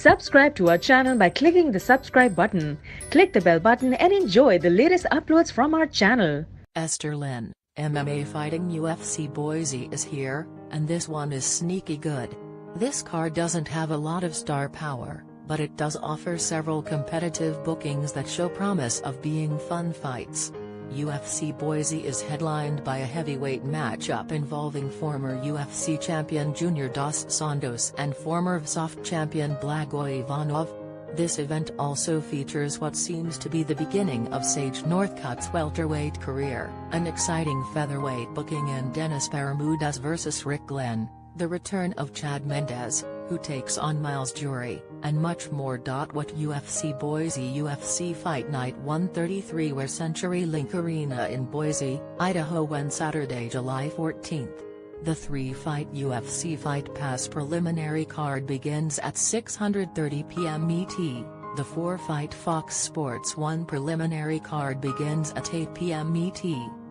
Subscribe to our channel by clicking the subscribe button. Click the bell button and enjoy the latest uploads from our channel. Esther Lin, MMA fighting UFC Boise is here, and this one is sneaky good. This card doesn't have a lot of star power, but it does offer several competitive bookings that show promise of being fun fights. UFC Boise is headlined by a heavyweight matchup involving former UFC champion Junior Dos Santos and former VSOF champion Blagoy Ivanov. This event also features what seems to be the beginning of Sage Northcutt's welterweight career, an exciting featherweight booking in Dennis Bermudez vs Rick Glenn, the return of Chad Mendes, who takes on Miles Jury, and much more. What UFC Boise UFC Fight Night 133 where CenturyLink Arena in Boise, Idaho when Saturday, July 14th. The three-fight UFC Fight Pass preliminary card begins at 6:30 p.m. ET, the four-fight Fox Sports 1 preliminary card begins at 8 p.m. ET,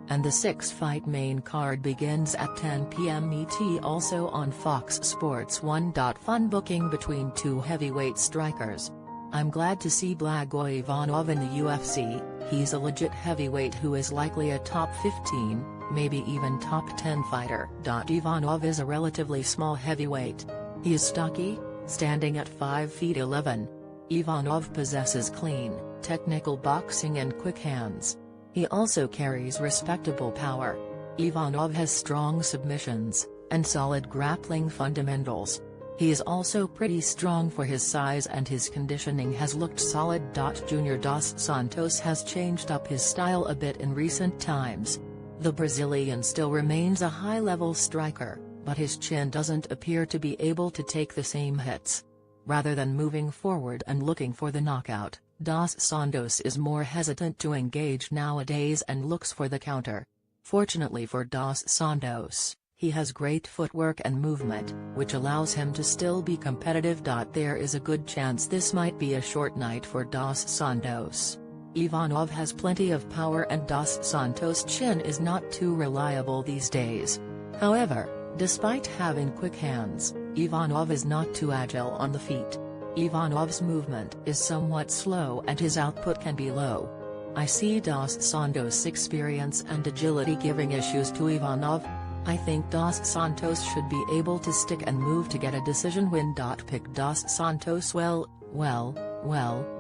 and the six-fight main card begins at 10 p.m. ET also on Fox Sports 1. Fun booking between two heavyweight strikers. I'm glad to see Blagoy Ivanov in the UFC, he's a legit heavyweight who is likely a top 15, maybe even top 10 fighter. Ivanov is a relatively small heavyweight. He is stocky, standing at 5 feet 11. Ivanov possesses clean, technical boxing and quick hands. He also carries respectable power. Ivanov has strong submissions, and solid grappling fundamentals. He is also pretty strong for his size and his conditioning has looked solid. Junior Dos Santos has changed up his style a bit in recent times. The Brazilian still remains a high-level striker, but his chin doesn't appear to be able to take the same hits. Rather than moving forward and looking for the knockout, Dos Santos is more hesitant to engage nowadays and looks for the counter. Fortunately for Dos Santos, he has great footwork and movement, which allows him to still be competitive. There is a good chance this might be a short night for Dos Santos. Ivanov has plenty of power and Dos Santos' chin is not too reliable these days. However, despite having quick hands, Ivanov is not too agile on the feet. Ivanov's movement is somewhat slow and his output can be low. I see Dos Santos' experience and agility giving issues to Ivanov. I think Dos Santos should be able to stick and move to get a decision win. Pick Dos Santos. Well,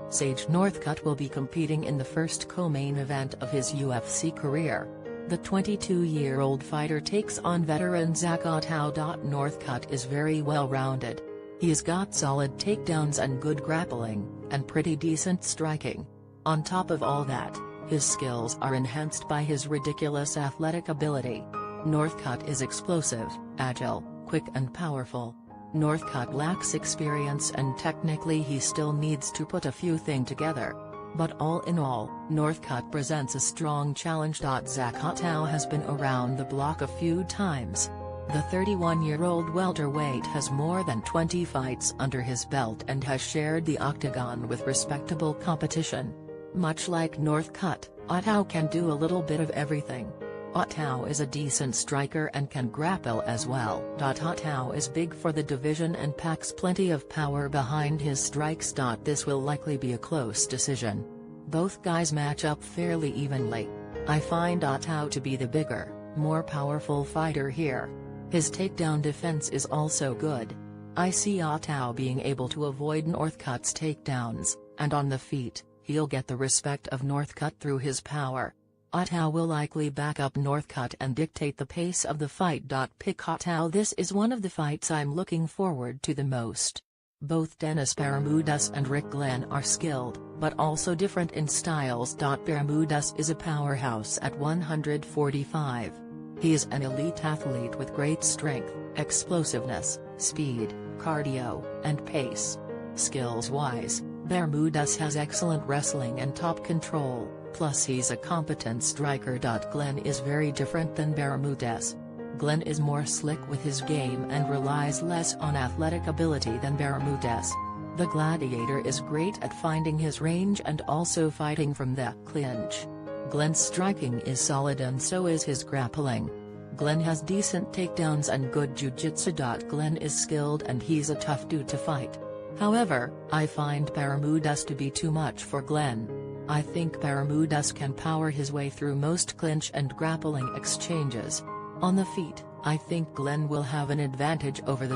Sage Northcutt will be competing in the first co-main event of his UFC career. The 22-year-old fighter takes on veteran Zach Ottow. Northcutt is very well-rounded. He's got solid takedowns and good grappling, and pretty decent striking. On top of all that, his skills are enhanced by his ridiculous athletic ability. Northcutt is explosive, agile, quick and powerful. Northcutt lacks experience and technically he still needs to put a few things together. But all in all, Northcutt presents a strong challenge. Zach Ottow has been around the block a few times. The 31-year-old welterweight has more than 20 fights under his belt and has shared the octagon with respectable competition. Much like Northcutt, Ottow can do a little bit of everything. Ottow is a decent striker and can grapple as well. Ottow is big for the division and packs plenty of power behind his strikes. This will likely be a close decision. Both guys match up fairly evenly. I find Ottow to be the bigger, more powerful fighter here. His takedown defense is also good. I see Ottow being able to avoid Northcutt's takedowns, and on the feet, he'll get the respect of Northcutt through his power. Ottow will likely back up Northcutt and dictate the pace of the fight. Pick Ottow. This is one of the fights I'm looking forward to the most. Both Dennis Bermudez and Rick Glenn are skilled, but also different in styles. Bermudez is a powerhouse at 145. He is an elite athlete with great strength, explosiveness, speed, cardio, and pace. Skills-wise, Bermudez has excellent wrestling and top control, plus he's a competent striker. Glenn is very different than Bermudez. Glenn is more slick with his game and relies less on athletic ability than Bermudez. The Gladiator is great at finding his range and also fighting from the clinch. Glenn's striking is solid and so is his grappling. Glenn has decent takedowns and good jiu-jitsu. Glenn is skilled and he's a tough dude to fight. However, I find Paramudas to be too much for Glenn. I think Paramudas can power his way through most clinch and grappling exchanges. On the feet, I think Glenn will have an advantage over the